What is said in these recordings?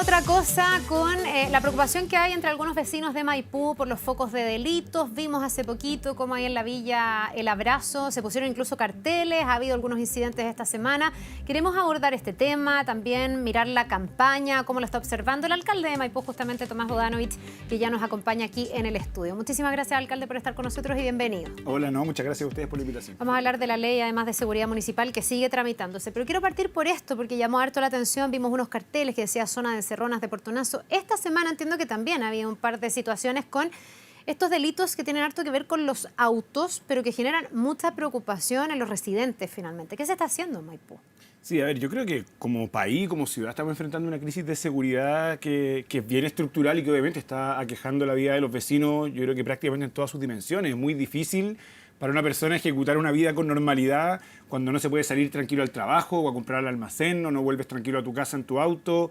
otra cosa con la preocupación que hay entre algunos vecinos de Maipú por los focos de delitos. Vimos hace poquito cómo ahí en la villa El Abrazo se pusieron incluso carteles, ha habido algunos incidentes esta semana. Queremos abordar este tema, también mirar la campaña, cómo lo está observando el alcalde de Maipú, justamente Tomás Bodanovich, que ya nos acompaña aquí en el estudio. Muchísimas gracias, alcalde, por estar con nosotros y bienvenido. Hola, no, muchas gracias a ustedes por la invitación. Vamos a hablar de la ley, además de seguridad municipal, que sigue tramitándose. Pero quiero partir por esto, porque llamó harto la atención. Vimos unos carteles que decía zona de encerronas de Portonazo. Esta semana entiendo que también había un par de situaciones con estos delitos que tienen harto que ver con los autos, pero que generan mucha preocupación en los residentes finalmente. ¿Qué se está haciendo en Maipú? Sí, a ver, yo creo que como país, como ciudad, estamos enfrentando una crisis de seguridad que es bien estructural y que obviamente está aquejando la vida de los vecinos, yo creo que prácticamente en todas sus dimensiones. Es muy difícil para una persona ejecutar una vida con normalidad cuando no se puede salir tranquilo al trabajo o a comprar al almacén, o no vuelves tranquilo a tu casa en tu auto.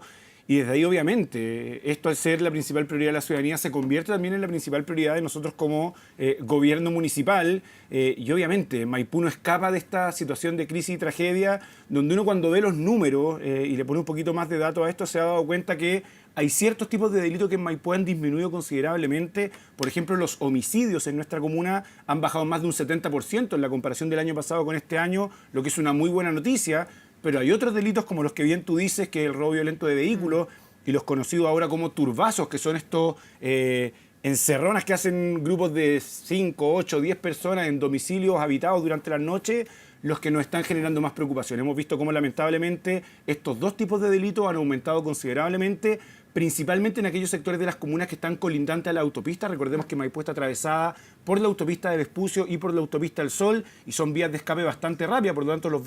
Y desde ahí, obviamente, esto al ser la principal prioridad de la ciudadanía se convierte también en la principal prioridad de nosotros como gobierno municipal. Y obviamente, Maipú no escapa de esta situación de crisis y tragedia, donde uno cuando ve los números y le pone un poquito más de datos a esto, se ha dado cuenta que hay ciertos tipos de delitos que en Maipú han disminuido considerablemente. Por ejemplo, los homicidios en nuestra comuna han bajado más de un 70% en la comparación del año pasado con este año, lo que es una muy buena noticia. Pero hay otros delitos como los que bien tú dices, que es el robo violento de vehículos y los conocidos ahora como turbazos, que son estos encerronas que hacen grupos de 5, 8, 10 personas en domicilios habitados durante la noche, los que nos están generando más preocupación. Hemos visto cómo lamentablemente estos dos tipos de delitos han aumentado considerablemente, principalmente en aquellos sectores de las comunas que están colindantes a la autopista. Recordemos que Maipú está atravesada por la autopista de Vespucio y por la autopista del Sol, y son vías de escape bastante rápidas, por lo tanto los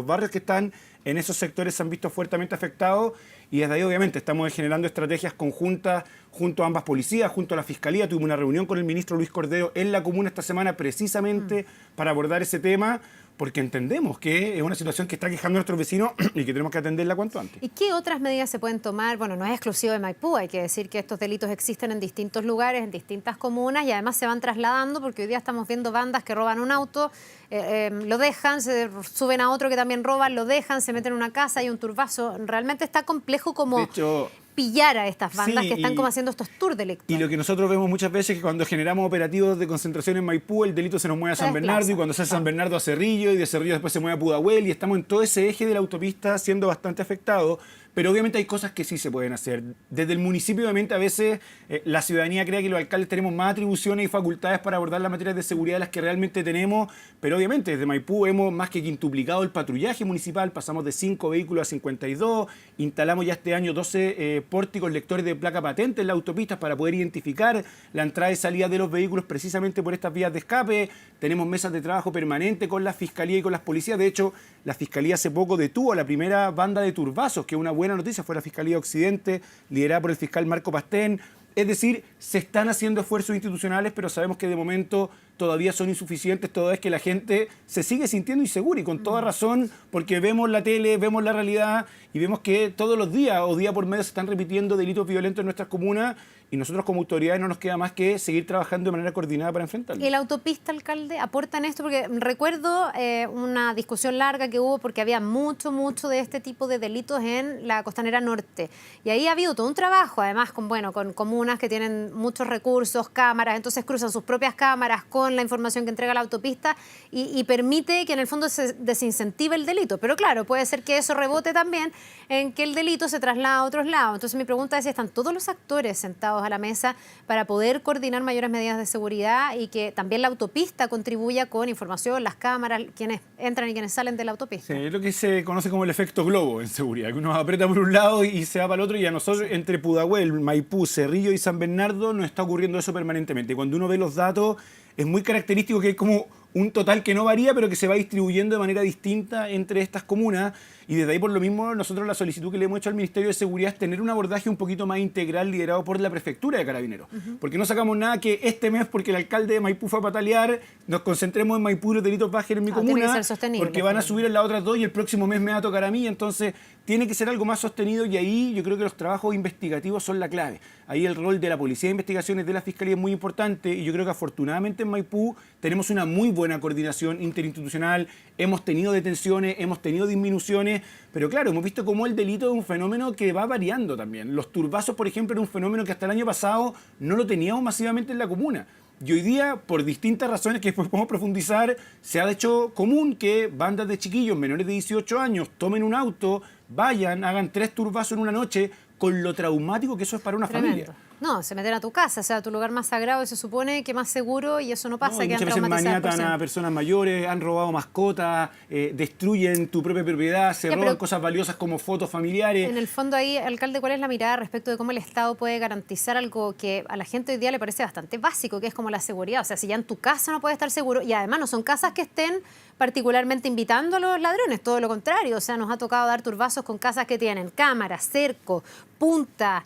barrios que están en esos sectores se han visto fuertemente afectados, y desde ahí obviamente estamos generando estrategias conjuntas junto a ambas policías, junto a la Fiscalía. Tuvimos una reunión con el ministro Luis Cordero en la comuna esta semana precisamente para abordar ese tema, porque entendemos que es una situación que está quejando a nuestros vecinos y que tenemos que atenderla cuanto antes. ¿Y qué otras medidas se pueden tomar? Bueno, no es exclusivo de Maipú, hay que decir que estos delitos existen en distintos lugares, en distintas comunas, y además se van trasladando, porque hoy día estamos viendo bandas que roban un auto, lo dejan, se suben a otro que también roban, lo dejan, se meten en una casa, hay un turbazo. Realmente está complejo como De hecho, pillar a estas bandas sí, que están como haciendo estos tours delictivos. Y lo que nosotros vemos muchas veces es que cuando generamos operativos de concentración en Maipú, el delito se nos mueve a San Bernardo, y cuando se hace San Bernardo a Cerrillo, y de Cerrillo después se mueve a Pudahuel, y estamos en todo ese eje de la autopista siendo bastante afectados. Pero obviamente hay cosas que sí se pueden hacer. Desde el municipio, obviamente, a veces la ciudadanía cree que los alcaldes tenemos más atribuciones y facultades para abordar las materias de seguridad de las que realmente tenemos, pero obviamente desde Maipú hemos más que quintuplicado el patrullaje municipal, pasamos de 5 vehículos a 52, instalamos ya este año 12 pórticos lectores de placa patente en las autopistas para poder identificar la entrada y salida de los vehículos precisamente por estas vías de escape. Tenemos mesas de trabajo permanente con la Fiscalía y con las policías. De hecho, la Fiscalía hace poco detuvo a la primera banda de turbazos, que es una buena noticia, fue la Fiscalía Occidente, liderada por el fiscal Marco Pastén. Es decir, se están haciendo esfuerzos institucionales, pero sabemos que de momento todavía son insuficientes, toda vez que la gente se sigue sintiendo insegura, y con toda razón, porque vemos la tele, vemos la realidad y vemos que todos los días o día por medio se están repitiendo delitos violentos en nuestras comunas, y nosotros como autoridades no nos queda más que seguir trabajando de manera coordinada para enfrentarlo. ¿Y la autopista, alcalde, aporta en esto? Porque recuerdo una discusión larga que hubo porque había mucho de este tipo de delitos en la Costanera Norte. Y ahí ha habido todo un trabajo, además, con comunas que tienen muchos recursos, cámaras, entonces cruzan sus propias cámaras con la información que entrega la autopista y permite que en el fondo se desincentive el delito. Pero claro, puede ser que eso rebote también en que el delito se traslada a otros lados. Entonces mi pregunta es si están todos los actores sentados a la mesa para poder coordinar mayores medidas de seguridad y que también la autopista contribuya con información, las cámaras, quienes entran y quienes salen de la autopista. Sí, es lo que se conoce como el efecto globo en seguridad, que uno aprieta por un lado y se va para el otro, y a nosotros entre Pudahuel, Maipú, Cerrillo y San Bernardo nos está ocurriendo eso permanentemente. Cuando uno ve los datos, es muy característico que hay como un total que no varía, pero que se va distribuyendo de manera distinta entre estas comunas. Y desde ahí, por lo mismo, nosotros la solicitud que le hemos hecho al Ministerio de Seguridad es tener un abordaje un poquito más integral liderado por la Prefectura de Carabineros. Porque no sacamos nada que este mes, porque el alcalde de Maipú fue a patalear, nos concentremos en Maipú y los delitos bajen en mi comuna, tiene que ser sostenible, porque van a subir en las otras dos y el próximo mes me va a tocar a mí. Entonces, tiene que ser algo más sostenido, y ahí yo creo que los trabajos investigativos son la clave. Ahí el rol de la Policía de Investigaciones, de la Fiscalía, es muy importante, y yo creo que afortunadamente en Maipú tenemos una muy buena coordinación interinstitucional, hemos tenido detenciones, hemos tenido disminuciones, pero claro, hemos visto cómo el delito es un fenómeno que va variando también. Los turbazos, por ejemplo, era un fenómeno que hasta el año pasado no lo teníamos masivamente en la comuna. Y hoy día, por distintas razones que después podemos profundizar, se ha hecho común que bandas de chiquillos menores de 18 años tomen un auto, vayan, hagan 3 turbazos en una noche, con lo traumático que eso es para una Tremendo. familia. No, se meten a tu casa, o sea, a tu lugar más sagrado y se supone que más seguro y eso no pasa, No, que han muchas veces traumatizado maniatan a personas mayores, han robado mascotas, destruyen tu propia propiedad, se roban cosas valiosas como fotos familiares. En el fondo ahí, alcalde, ¿cuál es la mirada respecto de cómo el Estado puede garantizar algo que a la gente hoy día le parece bastante básico, que es como la seguridad? O sea, si ya en tu casa no puedes estar seguro, y además no son casas que estén particularmente invitando a los ladrones, todo lo contrario. O sea, nos ha tocado dar turbazos con casas que tienen cámaras, cerco, punta,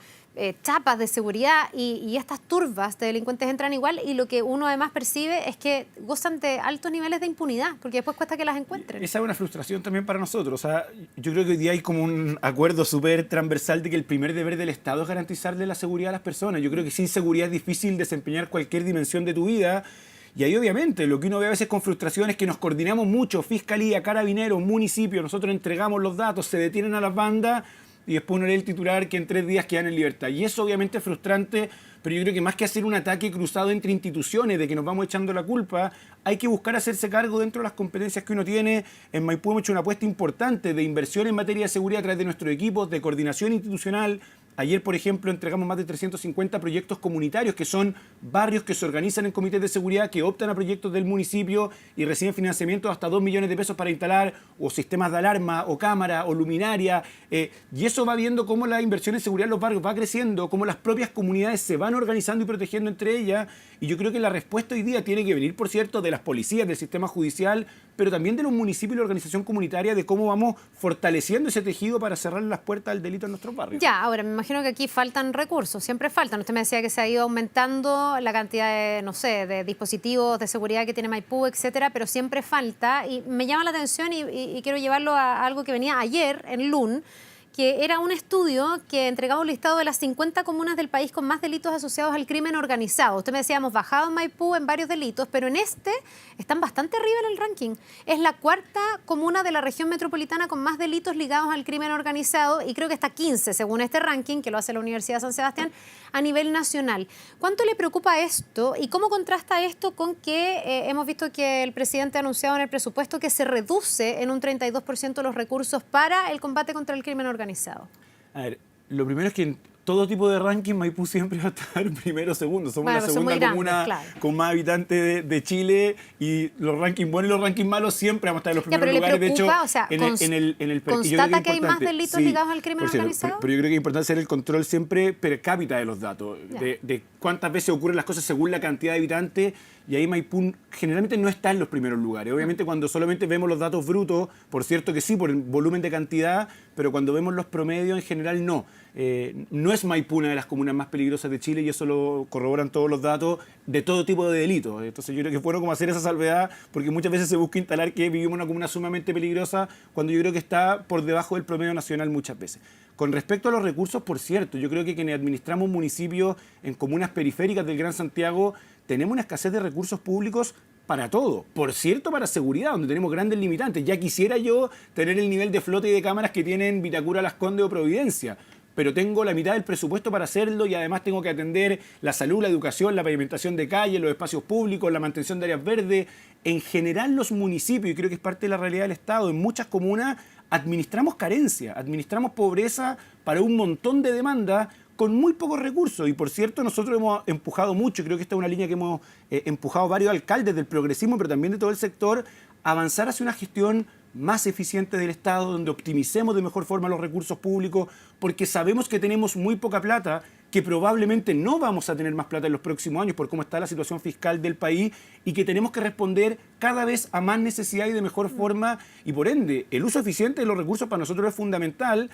chapas de seguridad y estas turbas de delincuentes entran igual y lo que uno además percibe es que gozan de altos niveles de impunidad porque después cuesta que las encuentren. Esa es una frustración también para nosotros. O sea, yo creo que hoy día hay como un acuerdo súper transversal de que el primer deber del Estado es garantizarle la seguridad a las personas. Yo creo que sin seguridad es difícil desempeñar cualquier dimensión de tu vida. Y ahí obviamente lo que uno ve a veces con frustración es que nos coordinamos mucho, Fiscalía, Carabineros, municipios, nosotros entregamos los datos, se detienen a las bandas y después uno lee el titular que en 3 días quedan en libertad. Y eso obviamente es frustrante, pero yo creo que más que hacer un ataque cruzado entre instituciones de que nos vamos echando la culpa, hay que buscar hacerse cargo dentro de las competencias que uno tiene. En Maipú hemos hecho una apuesta importante de inversión en materia de seguridad a través de nuestros equipos, de coordinación institucional. Ayer, por ejemplo, entregamos más de 350 proyectos comunitarios, que son barrios que se organizan en comités de seguridad, que optan a proyectos del municipio y reciben financiamiento de hasta 2 millones de pesos para instalar o sistemas de alarma, o cámara, o luminaria. Y eso va viendo cómo la inversión en seguridad en los barrios va creciendo, cómo las propias comunidades se van organizando y protegiendo entre ellas. Y yo creo que la respuesta hoy día tiene que venir, por cierto, de las policías, del sistema judicial, pero también de los municipios y la organización comunitaria, de cómo vamos fortaleciendo ese tejido para cerrar las puertas al delito en nuestros barrios. Ya, ahora me imagino que aquí faltan recursos, siempre faltan. Usted me decía que se ha ido aumentando la cantidad de, no sé, de dispositivos de seguridad que tiene Maipú, etcétera, pero siempre falta. Y me llama la atención y quiero llevarlo a algo que venía ayer en LUN, que era un estudio que entregaba un listado de las 50 comunas del país con más delitos asociados al crimen organizado. Usted me decía, hemos bajado en Maipú en varios delitos, pero en este están bastante arriba en el ranking. Es la 4ª comuna de la región metropolitana con más delitos ligados al crimen organizado y creo que está 15 según este ranking, que lo hace la Universidad de San Sebastián, a nivel nacional. ¿Cuánto le preocupa esto y cómo contrasta esto con que hemos visto que el presidente ha anunciado en el presupuesto que se reduce en un 32% los recursos para el combate contra el crimen organizado? A ver, lo primero es que en todo tipo de ranking Maipú siempre va a estar primero o segundo. Somos la segunda comuna con más habitantes de Chile y los rankings buenos y los rankings malos siempre vamos a estar en los primeros lugares. De hecho, o sea, ¿constata que hay más delitos ligados al crimen organizado? Pero yo creo que es importante hacer el control siempre per cápita de los datos, de cuántas veces ocurren las cosas según la cantidad de habitantes. Y ahí Maipú generalmente no está en los primeros lugares. Obviamente cuando solamente vemos los datos brutos, por cierto que sí, por el volumen de cantidad, pero cuando vemos los promedios en general no. No es Maipú una de las comunas más peligrosas de Chile y eso lo corroboran todos los datos de todo tipo de delitos. Entonces yo creo que es bueno como hacer esa salvedad porque muchas veces se busca instalar que vivimos en una comuna sumamente peligrosa cuando yo creo que está por debajo del promedio nacional muchas veces. Con respecto a los recursos, por cierto, yo creo que quienes administramos municipios en comunas periféricas del Gran Santiago tenemos una escasez de recursos públicos para todo. Por cierto, para seguridad, donde tenemos grandes limitantes. Ya quisiera yo tener el nivel de flota y de cámaras que tienen Vitacura, Las Condes o Providencia, pero tengo la mitad del presupuesto para hacerlo y además tengo que atender la salud, la educación, la pavimentación de calles, los espacios públicos, la mantención de áreas verdes. En general los municipios, y creo que es parte de la realidad del Estado, en muchas comunas administramos carencia, administramos pobreza para un montón de demandas con muy pocos recursos. Y por cierto, nosotros hemos empujado mucho, creo que esta es una línea que hemos empujado varios alcaldes del progresismo, pero también de todo el sector, avanzar hacia una gestión más eficiente del Estado, donde optimicemos de mejor forma los recursos públicos, porque sabemos que tenemos muy poca plata, que probablemente no vamos a tener más plata en los próximos años por cómo está la situación fiscal del país y que tenemos que responder cada vez a más necesidad y de mejor forma y por ende el uso eficiente de los recursos para nosotros es fundamental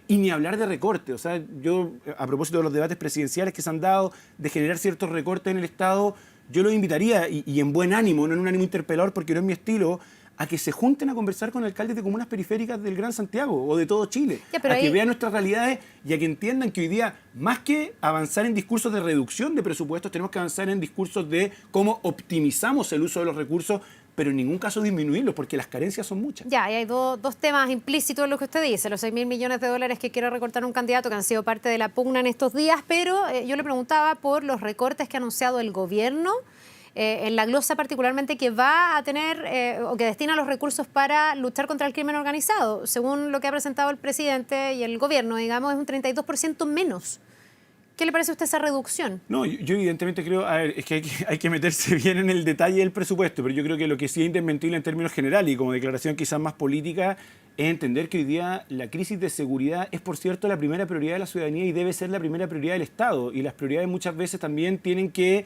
y ni hablar de recortes. O sea, yo a propósito de los debates presidenciales que se han dado de generar ciertos recortes en el Estado, yo los invitaría y en buen ánimo, no en un ánimo interpelador porque no es mi estilo, a que se junten a conversar con alcaldes de comunas periféricas del Gran Santiago o de todo Chile, que vean nuestras realidades y a que entiendan que hoy día, más que avanzar en discursos de reducción de presupuestos, tenemos que avanzar en discursos de cómo optimizamos el uso de los recursos pero en ningún caso disminuirlos, porque las carencias son muchas. Ya, y hay dos temas implícitos en lo que usted dice, los 6.000 millones de dólares que quiere recortar un candidato que han sido parte de la pugna en estos días, pero yo le preguntaba por los recortes que ha anunciado el gobierno, en la glosa particularmente que va a tener o que destina los recursos para luchar contra el crimen organizado. Según lo que ha presentado el presidente y el gobierno, digamos, es un 32% menos. ¿Qué le parece a usted esa reducción? No, yo evidentemente creo, a ver, es que hay que meterse bien en el detalle del presupuesto, pero yo creo que lo que sí es indesmentible en términos generales y como declaración quizás más política es entender que hoy día la crisis de seguridad es, por cierto, la primera prioridad de la ciudadanía y debe ser la primera prioridad del Estado. Y las prioridades muchas veces también tienen que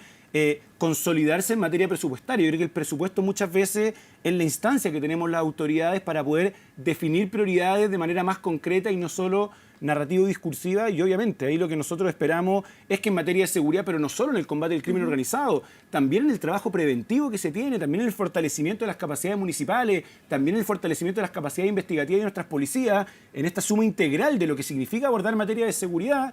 consolidarse en materia presupuestaria. Yo creo que el presupuesto muchas veces es la instancia que tenemos las autoridades para poder definir prioridades de manera más concreta y no solo narrativo-discursiva, y obviamente ahí lo que nosotros esperamos es que en materia de seguridad, pero no solo en el combate del crimen organizado, también en el trabajo preventivo que se tiene, también en el fortalecimiento de las capacidades municipales, también en el fortalecimiento de las capacidades investigativas de nuestras policías, en esta suma integral de lo que significa abordar materia de seguridad.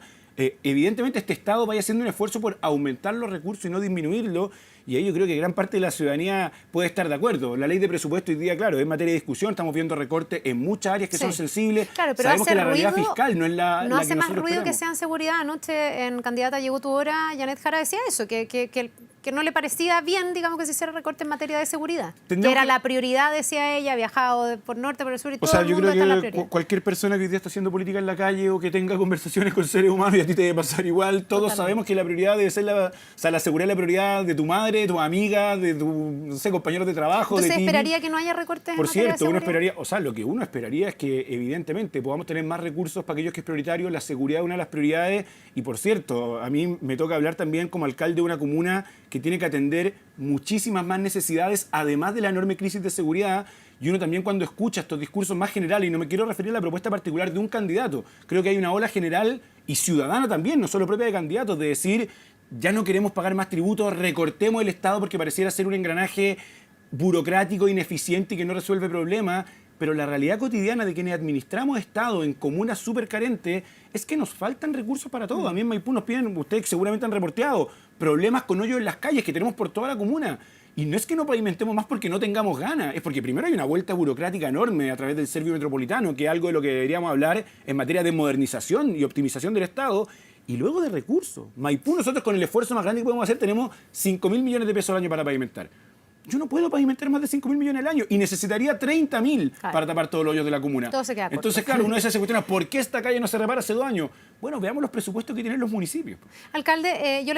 Evidentemente este Estado vaya haciendo un esfuerzo por aumentar los recursos y no disminuirlos, y ahí yo creo que gran parte de la ciudadanía puede estar de acuerdo. La ley de presupuesto hoy día, claro, es materia de discusión, estamos viendo recortes en muchas áreas que son sensibles. Claro, pero sabemos que la realidad fiscal no es la no la hace que más nosotros ruido que esperamos. sea en seguridad. Anoche en Candidata Llegó Tu Hora, Janet Jara decía eso, que no le parecía bien, digamos, que se hiciera recorte en materia de seguridad. Que era la prioridad, decía ella, ha viajado por norte, por el sur y todo O sea, el yo mundo creo está en la que prioridad. cualquier persona que hoy día está haciendo política en la calle o que tenga conversaciones con seres humanos, y a ti te debe pasar igual, todos sabemos que la prioridad debe ser la seguridad es la prioridad de tu madre, de tu amiga, de tu, no sé, compañeros de trabajo, Entonces, de ti. ¿esperaría que no haya recortes Por en materia de cierto, uno seguridad? esperaría, o sea, lo que uno esperaría es que evidentemente podamos tener más recursos para aquellos que es prioritario, la seguridad es una de las prioridades, y por cierto, a mí me toca hablar también como alcalde de una comuna que tiene que atender muchísimas más necesidades, además de la enorme crisis de seguridad. Y uno también cuando escucha estos discursos más generales, y no me quiero referir a la propuesta particular de un candidato, creo que hay una ola general y ciudadana también, no solo propia de candidatos, de decir, ya no queremos pagar más tributos, recortemos el Estado porque pareciera ser un engranaje burocrático, ineficiente y que no resuelve problemas. Pero la realidad cotidiana de quienes administramos Estado en comunas súper carentes es que nos faltan recursos para todo. A mí en Maipú nos piden, ustedes seguramente han reporteado, problemas con hoyos en las calles que tenemos por toda la comuna. Y no es que no pavimentemos más porque no tengamos ganas, es porque primero hay una vuelta burocrática enorme a través del Servio Metropolitano, que es algo de lo que deberíamos hablar en materia de modernización y optimización del Estado, y luego de recursos. Maipú, nosotros con el esfuerzo más grande que podemos hacer, tenemos 5.000 millones de pesos al año para pavimentar. Yo no puedo pavimentar más de 5.000 millones al año y necesitaría 30.000 para tapar todos los hoyos de la comuna. Todo se queda corto. Entonces, claro, uno de esas se cuestiona, ¿por qué esta calle no se repara hace 2 años? Bueno, veamos los presupuestos que tienen los municipios. Alcalde, yo le